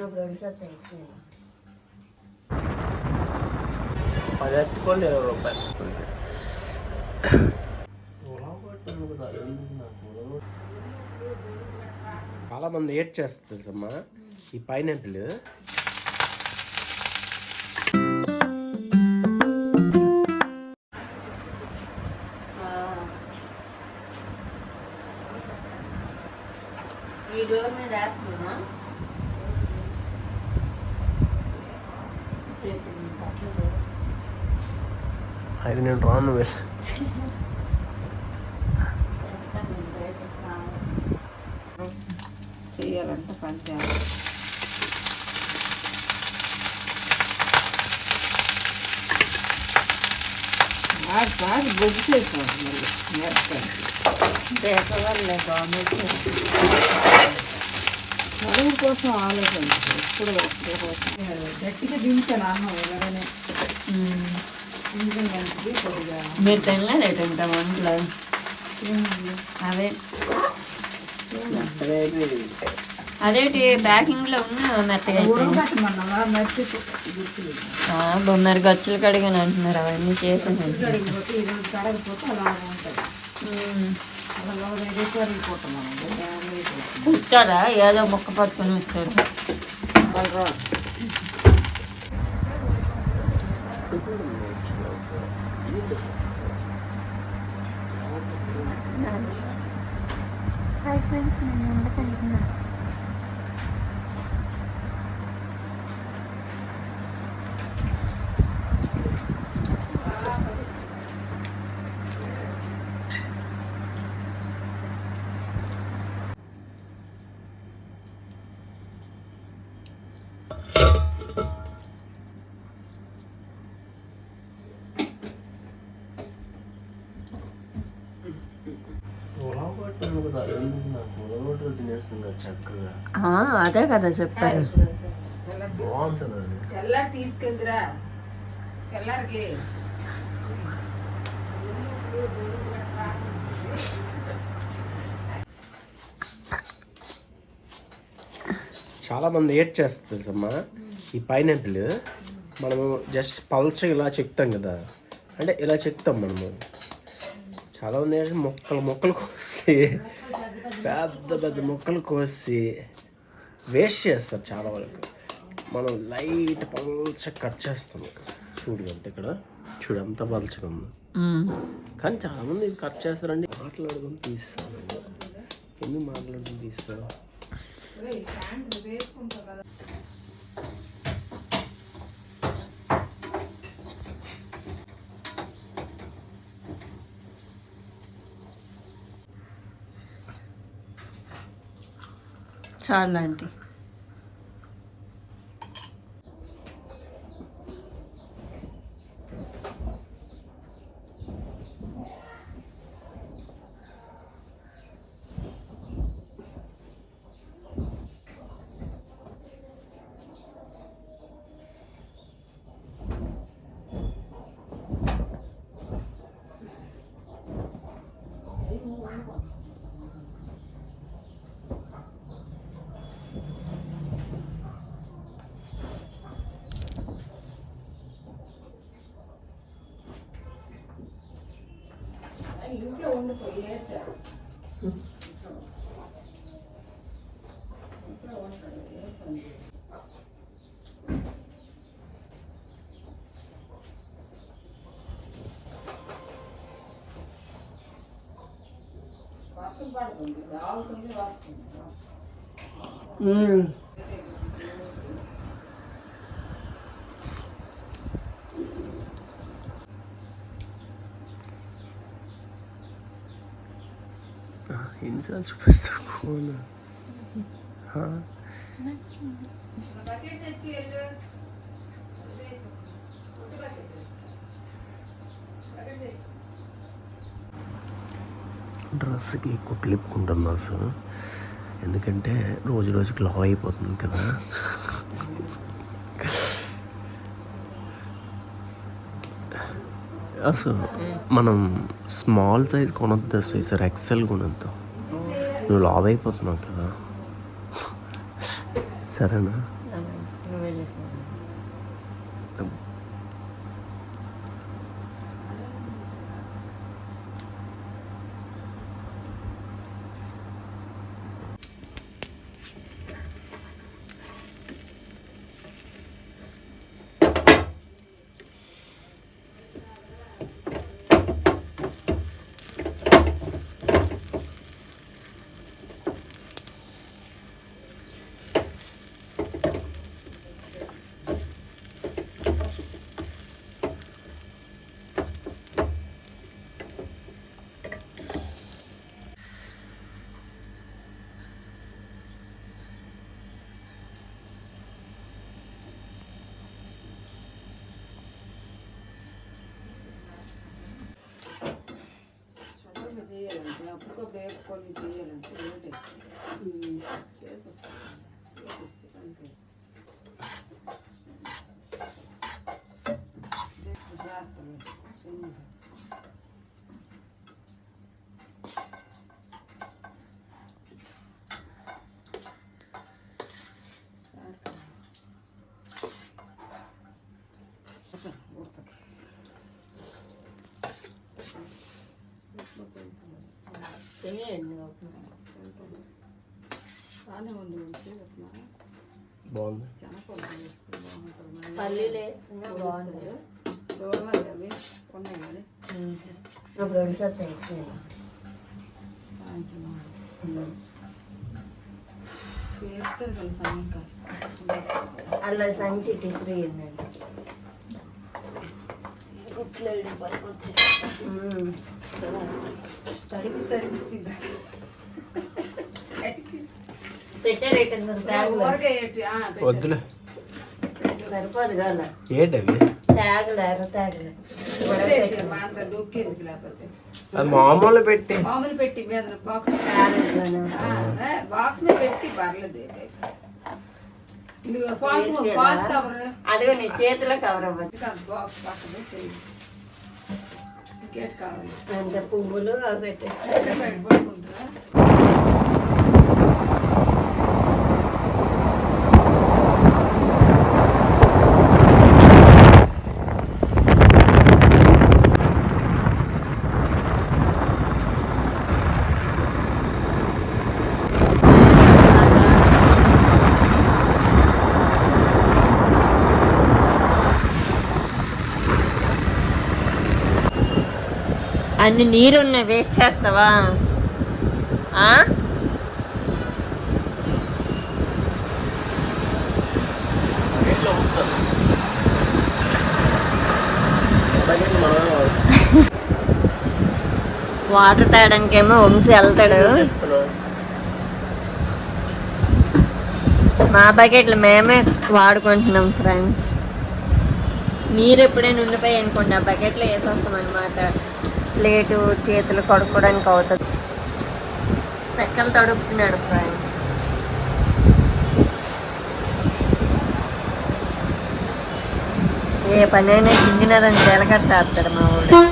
₹10 రూపాయలు. చాలా మంది ఏడ్ చేస్తారు తెలుసమ్మా ఈ పైనాపిల్. ఈ డోర్ మీద వేస్తున్నా అది నేను రాను చెయ్యాలంటే పని చేయాలి. బాగా బొగ్గు చేసాను మళ్ళీ దేశవాళ్ళే గవర్నమెంట్ చదువు కోసం ఆలోచించారు. ఇప్పుడు గట్టిగా దించాను అన్నం ఇలాగనే. మీరు తినలేదేటంట వంటలు అవే అదేంటి ప్యాకింగ్లో ఉన్న మెత్తగా బొమ్మరి గచ్చులు కడిగాను అంటున్నారు. అవన్నీ చేసాను. కుట్టారా ఏదో మొక్క పట్టుకుని వచ్చారు. హాయ్ ఫ్రెండ్స్, నేను ఉండగలుగుతున్నాను. అదే కదా చెప్పారు. బాగుంటుంది. తెల్లారి తీసుకెళ్ళిరా. తెల్లారికి చాలా మంది ఏడ్ చేస్తారు తెలుసమ్మా ఈ పైనాపిల్. మనము జస్ట్ పల్చగా ఇలా చెక్తాం కదా, అంటే ఇలా చెక్తాం మనము. చాలా మంది మొక్కలు కోసి పెద్ద పెద్ద మొక్కలు కోసి వేస్ట్ చేస్తారు చాలా వరకు. మనం లైట్ పల్చగా కట్ చేస్తాం. చూడు అంత ఇక్కడ చూడు అంత పల్చగా ఉంది. కానీ చాలామంది ఇది కట్ చేస్తారండి. మాట్లాడుకుని తీస్తాను. ఎందుకు మాట్లాడుకుని తీస్తాను? చాలా ఆంటీ. ఇంట్లో ఉండిపోయి వర్షం పడుతుంది. రావుతుంది వస్తుంది. ఎన్నిసార్లు చూపిస్తాను డ్రెస్కి కుట్లు ఇప్పుకుంటున్నారు సార్. ఎందుకంటే రోజు రోజుకి లావ్ అయిపోతుంది కదా. అసలు మనం స్మాల్ సైజ్ కొనొద్దు సార్, ఎక్సెల్ కొనొద్దు. నువ్వు లావ్ అయిపోతున్నావు కదా, సరేనా? నువ్వే చేసినావు. చేయాలంటే అప్పటికప్పుడు వేసుకొని చేయాలంటే ఏంటి చేసేస్తాను బాగానే ఉంది బాగుంది. పల్లీలు వేస్తున్నా బాగుంటుంది. చూడవాలి అవి ఉన్నాయి కదా చేస్తారు కదా సాయంకాలం అలా సంచి టిస్రీ ఉందండి. గుట్లు పైకొచ్చి తడిపిస్తే పెట్టారు. వద్దులే, సరిపోదు కదా. ఏంటవి? తేగలు ఎర్ర తేగలు డొక్కేందుకు లేకపోతే అది మామూలు పెట్టి మామూలు పెట్టి మీద బాక్స్ మీద పెట్టి పర్లేదు. అదిగో నీ చేతిలో కవర్ అవ్వదు. బాక్స్ పక్కన టికెట్ కావాలి అంత పువ్వులు అవి పెట్టేస్తే పెట్టుకుంటారా. అన్ని నీరున్న వేస్ట్ చేస్తావా? వాటర్ తాగడానికేమో వంశీ వెళ్తాడు. మా బకెట్లు మేమే వాడుకుంటున్నాం ఫ్రెండ్స్. నీరు ఎప్పుడైనా ఉండిపోయి అనుకోండి ఆ బకెట్లో వేసేస్తాం అనమాట. ప్లేటు చేతులు కడుక్కోవడానికి అవుతుంది. చెక్కలు తడుపుతున్నాడు ఫ్రెండ్స్. ఏ పనైనా చింగినదని జీలకర్ర చేస్తాడు మా ఊళ్ళో.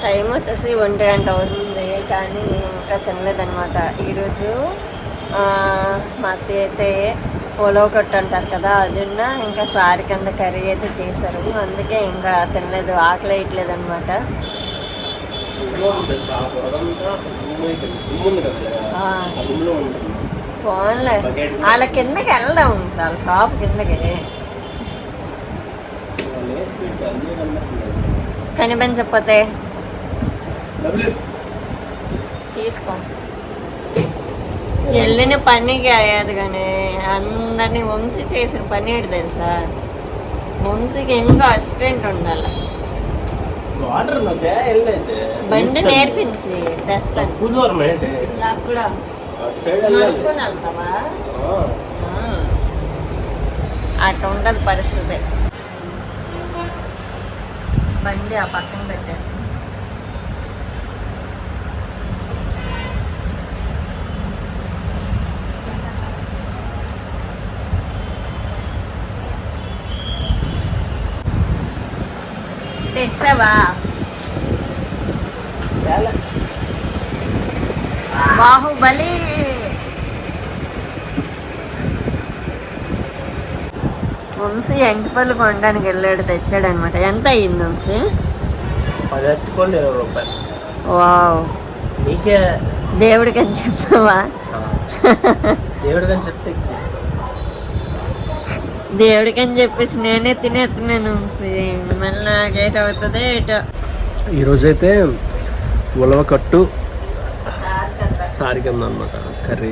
టైం వచ్చేసి 1 గంట అవుతుంది కానీ ఇంకా తినలేదనమాట. ఈరోజు మా అత్తయ్య అయితే పొలవ కొట్టు అంటారు కదా, అదిన్నా ఇంకా సారి కింద కర్రీ అయితే చేశారు. అందుకే ఇంకా తినలేదు, ఆకలి వేయట్లేదు అనమాట. పోన్లే వాళ్ళ కిందకి వెళ్దాం సార్, షాప్ కిందకి. కనిపించకపోతే తీసుకో. వెళ్ళిన పనికి అయ్యేది కానీ అందరినీ వంశీ చేసిన పని ఏంటి తెలుసా? వంశీకి ఇంకా అసిస్టెంట్ ఉండాలి. బండి నేర్పించి తెస్తాను. నాకు కూడా నడుచుకొని వెళ్తావా? అట్లా ఉండదు పరిస్థితి. బండి ఆ పక్కన పెట్టేస్తాను. తెస్తావా? బాహుబలి వంశీ ఎంటిపళ్ళు కొనడానికి వెళ్ళాడు, తెచ్చాడు అనమాట. ఎంత అయ్యింది వంశీ? 10 అరటిపళ్ళు 20 రూపాయలు. వావ్, నీకే దేవుడికి అని చెప్పావా? దేవుడికని చెప్తే ఇస్తాను. దేవుడికి అని చెప్పేసి నేనే తినేస్తున్నాను వంశీ. మళ్ళీ నాకేట అవుతుందో ఏటో. ఈరోజైతే ఉలవకట్టు సారి కింద అనమాట కర్రీ.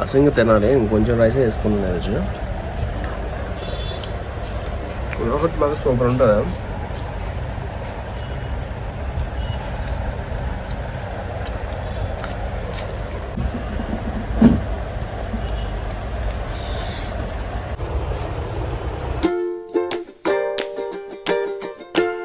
అసంగా తినాలి, ఇంకొంచెం రైస్ వేసుకున్నాను. ఉలవకట్టు బాగా సూపర్ ఉంటుంది.